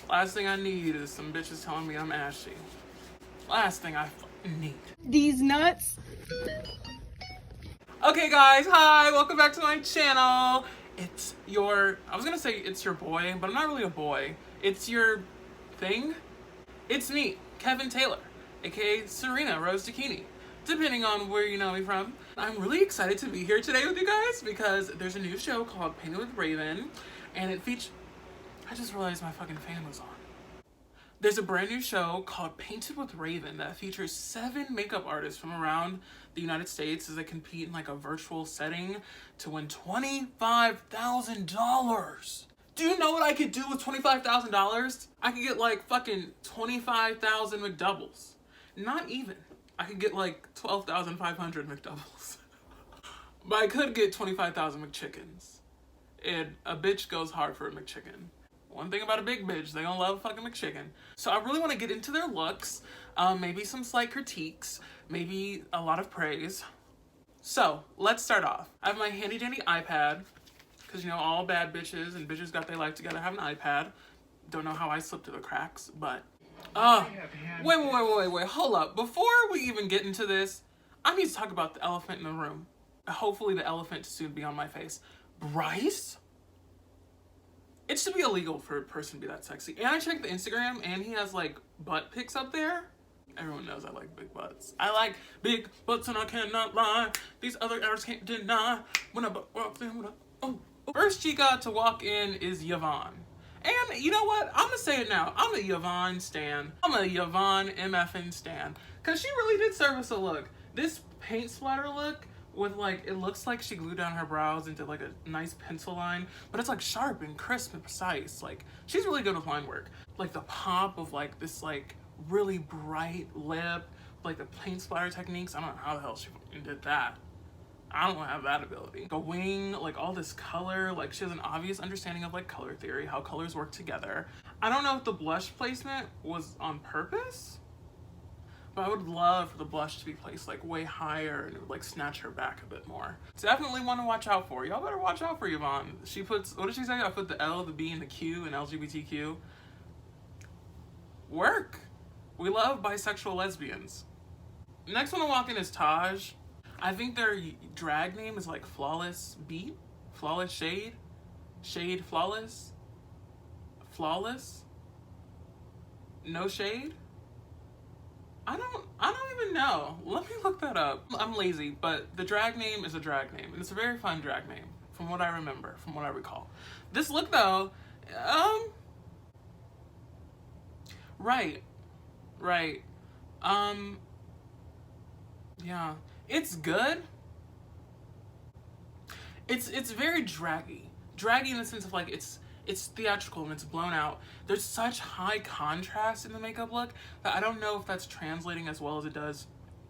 Last thing I need is some bitches telling me I'm ashy. Last thing I need. These nuts. Okay guys, hi, welcome back to my channel. It's your, I was gonna say it's your boy, but I'm not really a boy. It's your thing. It's me, Kevin Taylor, aka Serena Rose Dakini, depending on where you know me from. I'm really excited to be here today with you guys because there's a new show called Painted with Raven, and it features, I just realized my fucking fan was on. There's a brand new show called Painted with Raven that features 7 makeup artists from around the United States as they compete in like a virtual setting to win $25,000. Do you know what I could do with $25,000? I could get like fucking 25,000 McDoubles. Not even. I could get like 12,500 McDoubles. But I could get 25,000 McChickens. And a bitch goes hard for a McChicken. One thing about a big bitch, they gonna love a fucking McChicken. So I really want to get into their looks, maybe some slight critiques, maybe a lot of praise. So let's start off. I have my handy dandy iPad, because you know all bad bitches and bitches got their life together have an iPad. Don't know how I slipped through the cracks, but wait, hold up. Before we even get into this, I need to talk about the elephant in the room. Hopefully the elephant to soon be on my face. Bryce? It should be illegal for a person to be that sexy. And I checked the Instagram and he has like butt pics up there. Everyone knows I like big butts. I like big butts and I cannot lie. These other artists can't deny. First she got to walk in is Yvonne. And you know what? I'm gonna say it now. I'm a Yvonne stan. I'm a Yvonne MFN stan. Cause she really did serve us a look. This paint splatter look with like, it looks like she glued down her brows and did like a nice pencil line, but it's like sharp and crisp and precise. Like, she's really good with line work. Like the pop of like this like really bright lip, like the paint splatter techniques. I don't know how the hell she did that. I don't have that ability. The wing, like all this color, like she has an obvious understanding of like color theory, how colors work together. I don't know if the blush placement was on purpose, but I would love for the blush to be placed like way higher and it would like snatch her back a bit more. Definitely want to watch out for. Y'all better watch out for Yvonne. She puts, what did she say? I put the L, the B, and the Q in LGBTQ. Work. We love bisexual lesbians. Next one to walk in is Tajh. I think their drag name is like Flawless Beat? Flawless Shade? Shade Flawless? Flawless? No Shade? I don't even know. Let me look that up. I'm lazy, but the drag name is a drag name, and it's a very fun drag name, from what I remember, from what I recall. This look though, right. Yeah, it's good. It's very draggy. Draggy in the sense of like it's theatrical and it's blown out. There's such high contrast in the makeup look that I don't know if that's translating as well as it does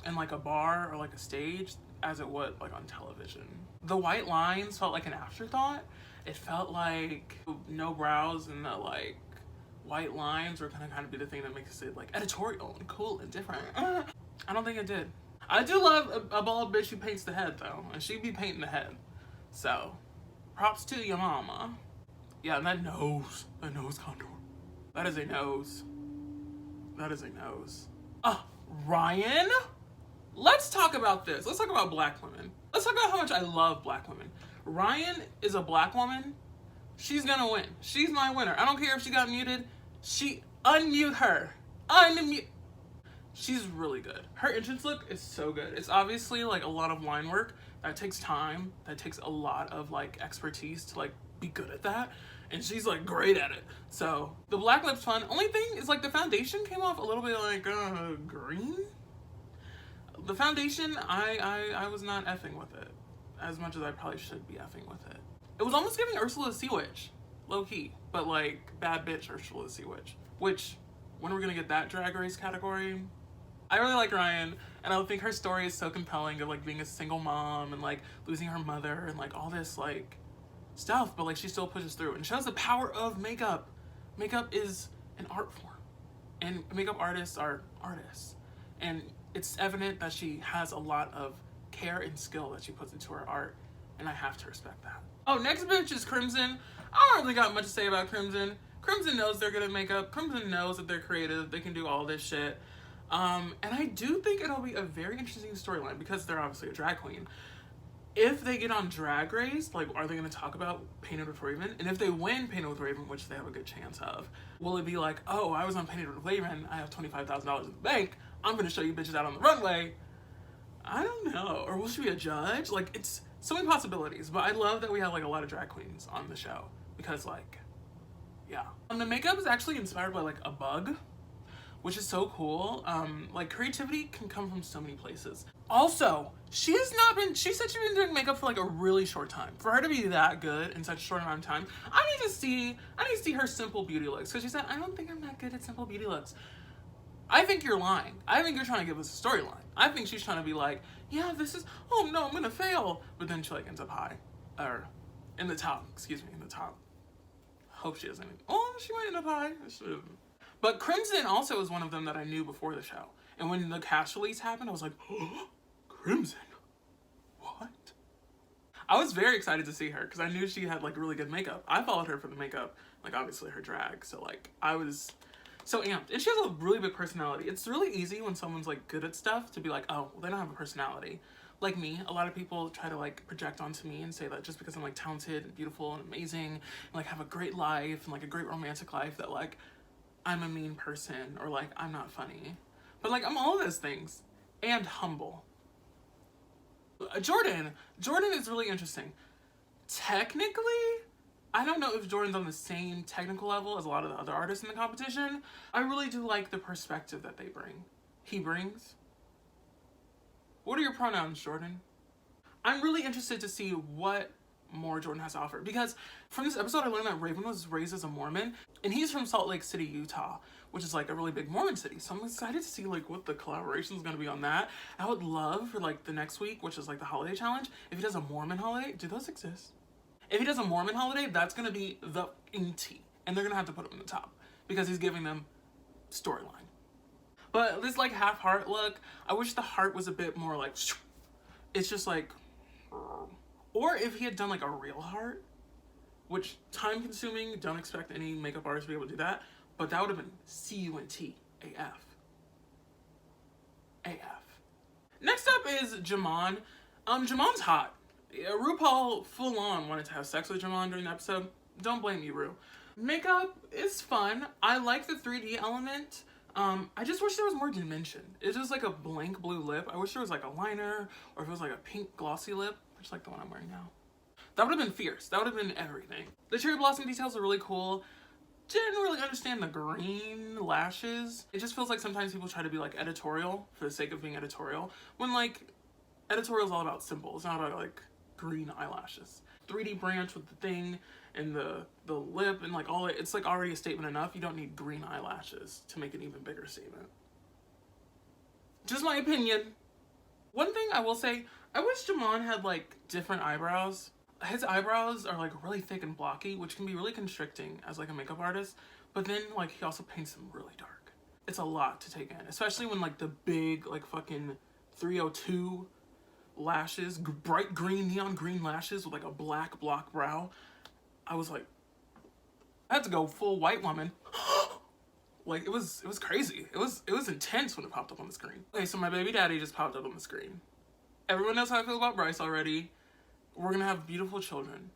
in like a bar or like a stage as it would like on television. The white lines felt like an afterthought. It felt like no brows and the like white lines were gonna kind of be the thing that makes it like editorial and cool and different. I don't think it did. I do love a bald bitch who paints the head though, and she be painting the head. So, props to your mama. Yeah, and that nose contour. That is a nose. That is a nose. Ryan? Let's talk about this. Let's talk about black women. Let's talk about how much I love black women. Ryan is a black woman. She's gonna win. She's my winner. I don't care if she got muted. Unmute her. Unmute. She's really good. Her entrance look is so good. It's obviously like a lot of line work. That takes time. That takes a lot of like expertise to like be good at that. And she's like great at it. So the black lip's fun. Only thing is like the foundation came off a little bit like green. The foundation, I was not effing with it as much as I probably should be effing with it. It was almost giving Ursula the Sea Witch, low key, but like bad bitch Ursula the Sea Witch. Which, when are we gonna get that drag race category? I really like Ryan, and I think her story is so compelling of like being a single mom and like losing her mother and like all this like stuff, but like she still pushes through and shows the power of makeup. Makeup is an art form, and makeup artists are artists, and it's evident that she has a lot of care and skill that she puts into her art, and I have to respect that. Oh, next bitch is Crimsyn. I don't really got much to say about Crimsyn. Crimsyn knows they're good at makeup. Crimsyn knows that they're creative. They can do all this shit. And I do think it'll be a very interesting storyline because they're obviously a drag queen. If they get on Drag Race, like, are they going to talk about Painted with Raven? And if they win Painted with Raven, which they have a good chance of, will it be like, oh, I was on Painted with Raven, I have $25,000 in the bank, I'm going to show you bitches out on the runway? I don't know. Or will she be a judge? Like, it's so many possibilities. But I love that we have, like, a lot of drag queens on the show. Because, like, yeah. The makeup is actually inspired by, like, a bug, which is so cool. Like, creativity can come from so many places. Also, she said she's been doing makeup for like a really short time. For her to be that good in such a short amount of time, I need to see her simple beauty looks. Because she said, I don't think I'm that good at simple beauty looks. I think you're lying. I think you're trying to give us a storyline. I think she's trying to be like, yeah, oh no, I'm gonna fail. But then she like ends up high. Or in the top, in the top. Hope she doesn't. Oh, she might end up high. But Crimsyn also is one of them that I knew before the show. And when the cast release happened, I was like, oh, Crimsyn? What? I was very excited to see her because I knew she had like really good makeup. I followed her for the makeup, like obviously her drag. So like I was so amped. And she has a really big personality. It's really easy when someone's like good at stuff to be like, oh, well, they don't have a personality. Like me, a lot of people try to like project onto me and say that just because I'm like talented and beautiful and amazing and like have a great life and like a great romantic life that like I'm a mean person or like I'm not funny. But like I'm all of those things and humble. Jordan is really interesting. Technically, I don't know if Jordan's on the same technical level as a lot of the other artists in the competition. I really do like the perspective that they bring. He brings. What are your pronouns, Jordan? I'm really interested to see what more Jordan has to offer because from this episode I learned that Raven was raised as a Mormon and he's from Salt Lake City, Utah, which is like a really big Mormon city. So I'm excited to see like what the collaboration is going to be on that. I would love for like the next week, which is like the holiday challenge, if he does a Mormon holiday. Do those exist? If he does a Mormon holiday, that's going to be the tea, and they're going to have to put him in the top because he's giving them storyline. But this like half heart look, I wish the heart was a bit more like, it's just like, or if he had done like a real heart, which time consuming, don't expect any makeup artist to be able to do that, but that would have been C-U-N-T AF. AF. Next up is Jamaun. Jamaun's hot. RuPaul full on wanted to have sex with Jamaun during the episode. Don't blame me, Ru. Makeup is fun. I like the 3D element. I just wish there was more dimension. It's just like a blank blue lip. I wish there was like a liner or if it was like a pink glossy lip, which is like the one I'm wearing now. That would have been fierce. That would have been everything. The cherry blossom details are really cool. Didn't really understand the green lashes. It just feels like sometimes people try to be like editorial for the sake of being editorial when like editorial is all about simple. It's not about like green eyelashes. 3D branch with the thing and the lip and like all it's like already a statement enough. You don't need green eyelashes to make an even bigger statement. Just my opinion. One thing I will say, I wish Jamaun had like different eyebrows. His eyebrows are like really thick and blocky, which can be really constricting as like a makeup artist. But then like he also paints them really dark. It's a lot to take in, especially when like the big like fucking 302 lashes, bright green, neon green lashes with like a black block brow. I was like, I had to go full white woman. Like it was crazy. It was intense when it popped up on the screen. Okay, so my baby daddy just popped up on the screen. Everyone knows how I feel about Bryce already. We're gonna have beautiful children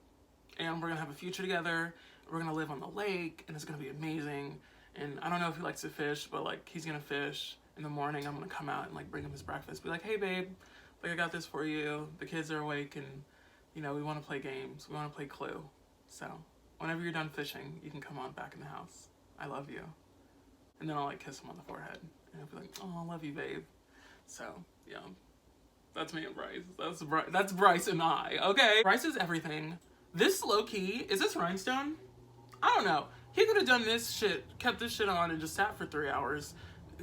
and we're gonna have a future together. We're gonna live on the lake and it's gonna be amazing. And I don't know if he likes to fish, but like he's gonna fish in the morning. I'm gonna come out and like bring him his breakfast. Be like, hey babe, like I got this for you. The kids are awake and you know, we wanna play games. We wanna play Clue. So whenever you're done fishing, you can come on back in the house. I love you. And then I'll like kiss him on the forehead. And I'll be like, oh, I love you, babe. So yeah. That's me and Bryce. That's Bryce and I, okay? Bryce is everything. This low-key, is this rhinestone? I don't know. He could have done this shit, kept this shit on and just sat for 3 hours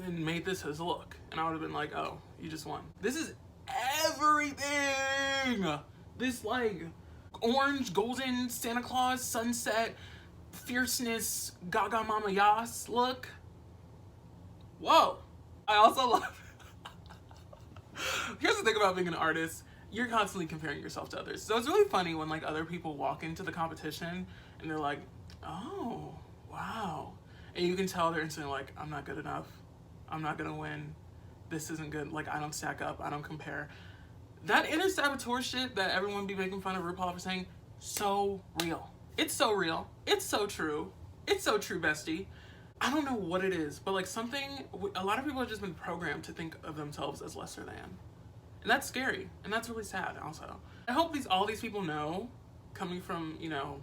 and made this his look. And I would have been like, oh, you just won. This is everything! This like orange, golden, Santa Claus, sunset, fierceness, Gaga Mama Yas look. Whoa. I also love Here's the thing about being an artist, you're constantly comparing yourself to others. So it's really funny when like other people walk into the competition and they're like, oh, wow. And you can tell they're instantly like, I'm not good enough. I'm not gonna win. This isn't good. Like, I don't stack up. I don't compare. That inner saboteur shit that everyone be making fun of RuPaul for saying, so real. It's so real. It's so true. It's so true, bestie. I don't know what it is, but like something, a lot of people have just been programmed to think of themselves as lesser than. And that's scary. And that's really sad also. I hope all these people know, coming from, you know,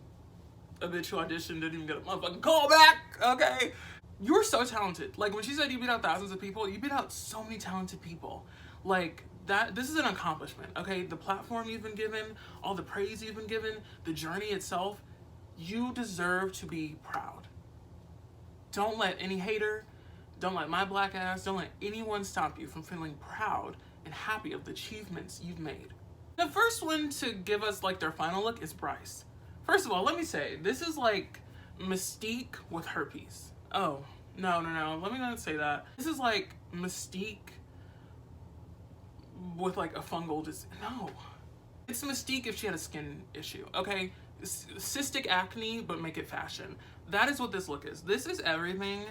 a bitch who auditioned, didn't even get a motherfucking call back, okay? You're so talented. Like when she said you beat out thousands of people, you beat out so many talented people. Like that, this is an accomplishment, okay? The platform you've been given, all the praise you've been given, the journey itself, you deserve to be proud. Don't let any hater, don't let my black ass, don't let anyone stop you from feeling proud and happy of the achievements you've made. The first one to give us like their final look is Bryce. First of all, let me say, this is like Mystique with herpes. Oh, no, let me not say that. This is like Mystique with like a fungal no. It's Mystique if she had a skin issue, okay? Cystic acne, but make it fashion. That is what this look is. This is everything.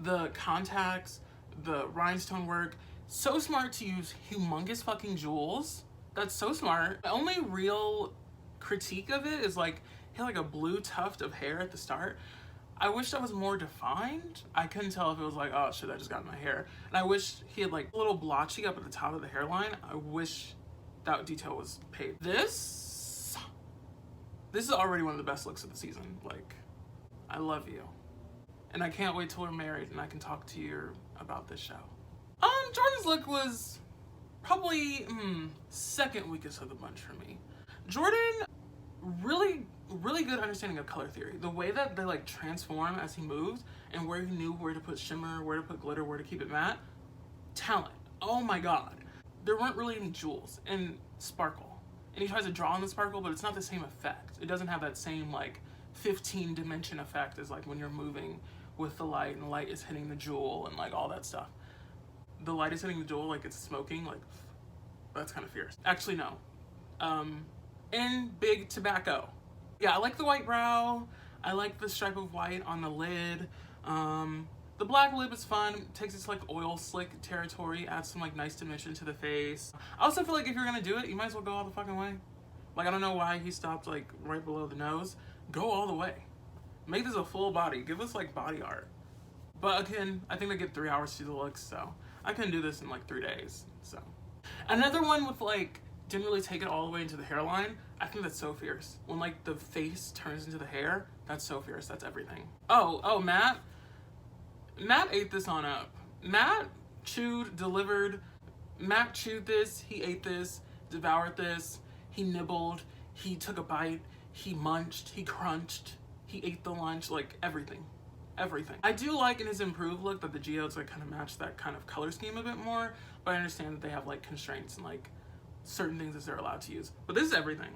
The contacts, the rhinestone work. So smart to use humongous fucking jewels. That's so smart. The only real critique of it is like, he had like a blue tuft of hair at the start. I wish that was more defined. I couldn't tell if it was like, oh shit, I just got in my hair. And I wish he had like a little blotchy up at the top of the hairline. I wish that detail was paid. This is already one of the best looks of the season. Like, I love you. And I can't wait till we're married and I can talk to you about this show. Jordan's look was probably second weakest of the bunch for me. Jordan, really good understanding of color theory. The way that they like transform as he moves and where he knew where to put shimmer, where to put glitter, where to keep it matte. Talent. Oh my god. There weren't really any jewels and sparkle. And he tries to draw on the sparkle, but it's not the same effect. It doesn't have that same like 15 dimension effect as like when you're moving with the light and the light is hitting the jewel and like all that stuff. The light is hitting the jewel like it's smoking, like that's kind of fierce. Actually, no. And big tobacco. Yeah, I like the white brow. I like the stripe of white on the lid. The black lip is fun. Takes this like oil slick territory, adds some like nice dimension to the face. I also feel like if you're gonna do it, you might as well go all the fucking way. Like I don't know why he stopped like right below the nose. Go all the way. Make this a full body. Give us like body art. But again, I think they get 3 hours to do the looks, so I couldn't do this in like 3 days. So another one with like didn't really take it all the way into the hairline. I think that's so fierce. When like the face turns into the hair, that's so fierce. That's everything. Oh, Matt ate this on up. Matt delivered. Matt chewed this, he ate this, devoured this, he nibbled, he took a bite, he munched, he crunched, he ate the lunch, like everything. I do like in his improved look that the geodes like kind of match that kind of color scheme a bit more, but I understand that they have like constraints and like certain things that they're allowed to use. But this is everything.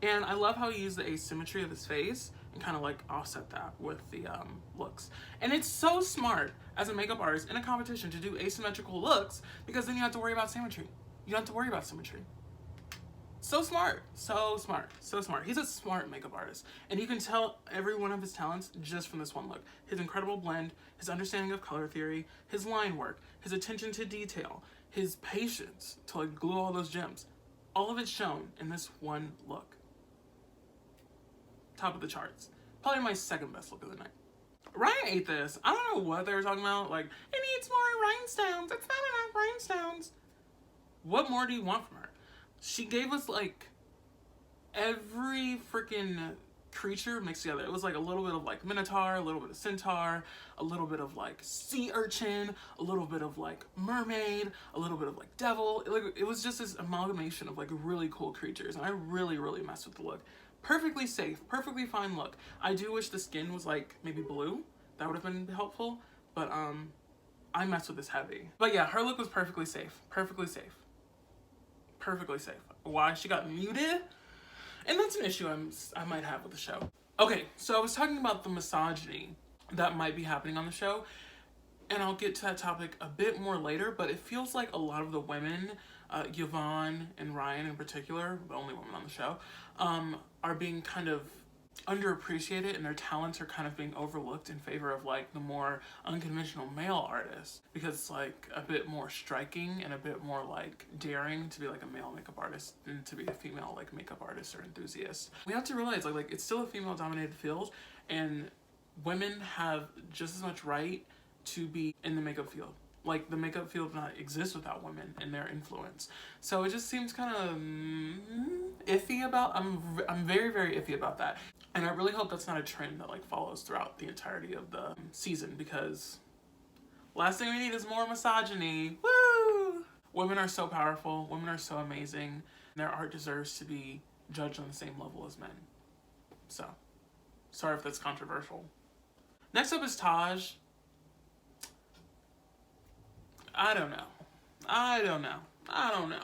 And I love how he used the asymmetry of his face and kind of like offset that with the looks. And it's so smart as a makeup artist in a competition to do asymmetrical looks because then you have to worry about symmetry. You don't have to worry about symmetry. So smart. He's a smart makeup artist. And you can tell every one of his talents just from this one look. His incredible blend, his understanding of color theory, his line work, his attention to detail, his patience to like glue all those gems. All of it shown in this one look. Top of the charts. Probably my second best look of the night. Ryan ate this. I don't know what they were talking about. Like, it needs more rhinestones. It's not enough rhinestones. What more do you want from her? She gave us like every freaking creature mixed together. It was like a little bit of like minotaur, a little bit of centaur, a little bit of like sea urchin, a little bit of like mermaid, a little bit of like devil. It was just this amalgamation of like really cool creatures, and I really messed with the look. Perfectly safe, perfectly fine look. I do wish the skin was like maybe blue. That would have been helpful, but I messed with this heavy. But yeah, her look was perfectly safe. Why she got muted? And that's an issue I might have with the show. Okay, so I was talking about the misogyny that might be happening on the show, and I'll get to that topic a bit more later, but it feels like a lot of the women, Yvonne and Ryan in particular, the only women on the show, are being kind of underappreciated and their talents are kind of being overlooked in favor of like the more unconventional male artists, because it's like a bit more striking and a bit more like daring to be like a male makeup artist than to be a female like makeup artist or enthusiast. We have to realize like it's still a female dominated field, and women have just as much right to be in the makeup field. Like the makeup field not exist without women and their influence. So it just seems kind of iffy about. I'm very very iffy about that, and I really hope that's not a trend that like follows throughout the entirety of the season, because last thing we need is more misogyny. Woo! Women are so powerful. Women are so amazing. Their art deserves to be judged on the same level as men. So, sorry if that's controversial. Next up is Tajh. I don't know. I don't know. I don't know.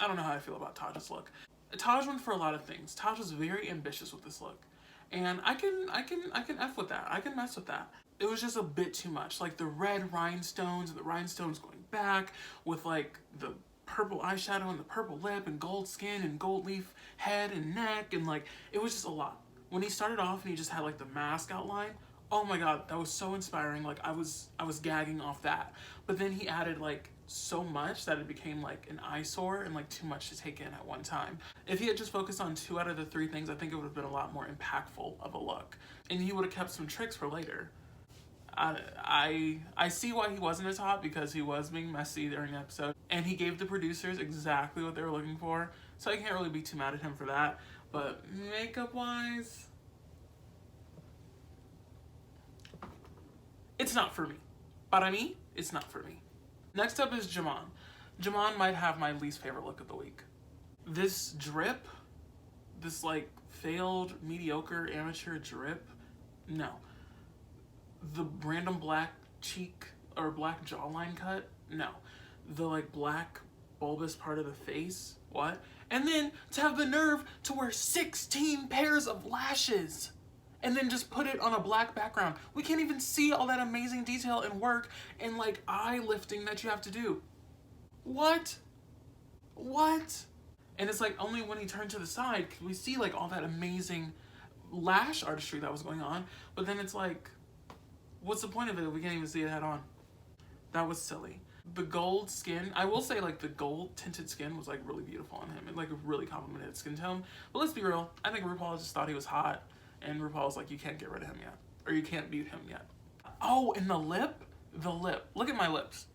I don't know how I feel about Tajh's look. Tajh went for a lot of things. Tajh was very ambitious with this look, and I can F with that. I can mess with that. It was just a bit too much. Like the red rhinestones, the rhinestones going back with like the purple eyeshadow and the purple lip and gold skin and gold leaf head and neck, and like it was just a lot. When he started off and he just had like the mask outline, oh my god, that was so inspiring. Like I was gagging off that. But then he added like so much that it became like an eyesore and like too much to take in at one time. If he had just focused on 2 out of the 3 things, I think it would have been a lot more impactful of a look. And he would have kept some tricks for later. I see why he wasn't a top, because he was being messy during the episode, and he gave the producers exactly what they were looking for, so I can't really be too mad at him for that. But makeup wise, it's not for me. Para mí, it's not for me. Next up is Jamaun. Jamaun might have my least favorite look of the week. This drip, this like failed, mediocre, amateur drip, no. The random black cheek or black jawline cut, no. The like black bulbous part of the face, what? And then to have the nerve to wear 16 pairs of lashes and then just put it on a black background. We can't even see all that amazing detail and work and like eye lifting that you have to do. What? What? And it's like only when he turned to the side could we see like all that amazing lash artistry that was going on. But then it's like, what's the point of it if we can't even see it head on? That was silly. The gold skin, I will say like the gold tinted skin was like really beautiful on him. It like really complimented his skin tone. But let's be real, I think RuPaul just thought he was hot. And RuPaul's like, you can't get rid of him yet. Or you can't mute him yet. Oh, and the lip. Look at my lips.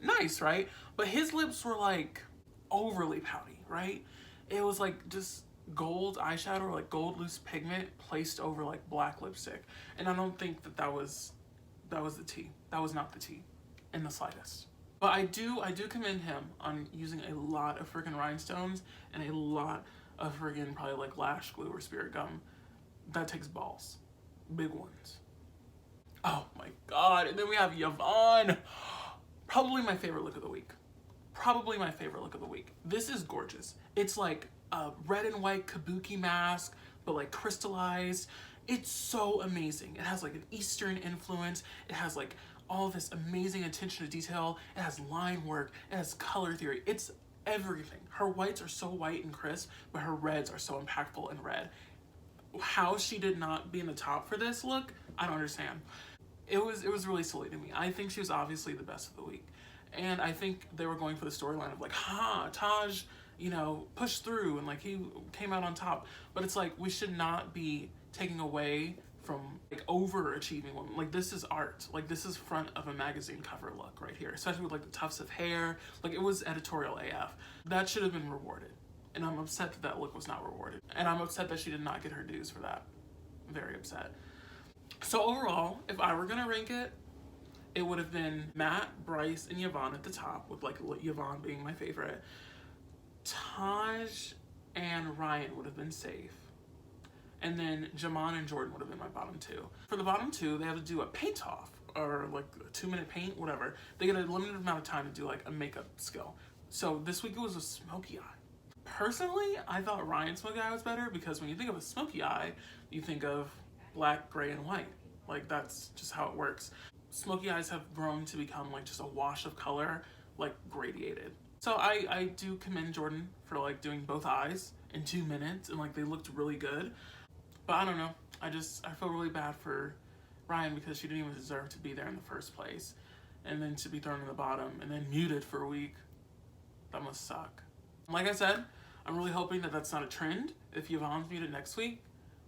Nice, right? But his lips were like overly pouty, right? It was like just gold eyeshadow or like gold loose pigment placed over like black lipstick. And I don't think that was the tea. That was not the tea in the slightest. But I do commend him on using a lot of freaking rhinestones and a lot of friggin' probably like lash glue or spirit gum. That takes balls. Big ones. Oh my god. And then we have Yvonne. Probably my favorite look of the week. This is gorgeous. It's like a red and white kabuki mask, but like crystallized. It's so amazing. It has like an Eastern influence. It has like all this amazing attention to detail. It has line work. It has color theory. It's everything. Her whites are so white and crisp, but her reds are so impactful and red. How she did not be in the top for this look, I don't understand. It was really silly to me. I think she was obviously the best of the week. And I think they were going for the storyline of like, Tajh, you know, pushed through and like he came out on top. But it's like we should not be taking away from like overachieving women. Like this is art. Like this is front of a magazine cover look right here, especially with like the tufts of hair. Like it was editorial AF. That should have been rewarded. And I'm upset that look was not rewarded. And I'm upset that she did not get her dues for that. Very upset. So overall, if I were gonna rank it, it would have been Matt, Bryce, and Yvonne at the top, with like Yvonne being my favorite. Tajh and Ryan would have been safe. And then Jamaun and Jordan would have been my bottom 2. For the bottom 2, they have to do a paint off, or like a 2-minute paint, whatever. They get a limited amount of time to do like a makeup skill. So this week it was a smoky eye. Personally, I thought Ryan's smoky eye was better, because when you think of a smoky eye, you think of black, gray, and white. Like that's just how it works. Smoky eyes have grown to become like just a wash of color, like gradiated. So I do commend Jordan for like doing both eyes in 2 minutes, and like they looked really good. But I don't know. I feel really bad for Ryan because she didn't even deserve to be there in the first place. And then to be thrown in the bottom and then muted for a week. That must suck. Like I said, I'm really hoping that that's not a trend. If Yvonne's muted next week,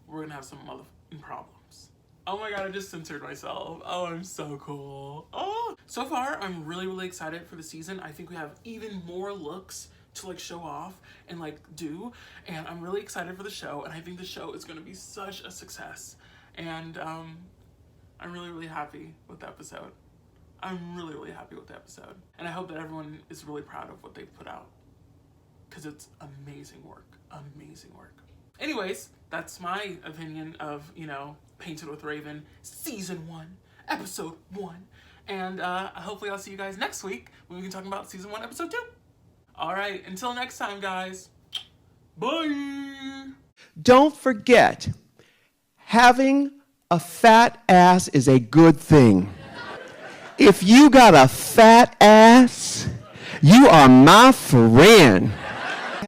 we're gonna have some motherfucking problems. Oh my god, I just censored myself. Oh, I'm so cool. Oh! So far, I'm really, really excited for the season. I think we have even more looks to like show off and like do. And I'm really excited for the show. And I think the show is gonna be such a success. And I'm really, really happy with the episode. I'm really, really happy with the episode. And I hope that everyone is really proud of what they put out. Because it's amazing work. Amazing work. Anyways, that's my opinion of, Painted with Raven, Season 1, Episode 1. And hopefully I'll see you guys next week when we can talk about Season 1, Episode 2. Alright, until next time, guys. Bye! Don't forget, having a fat ass is a good thing. If you got a fat ass, you are my friend.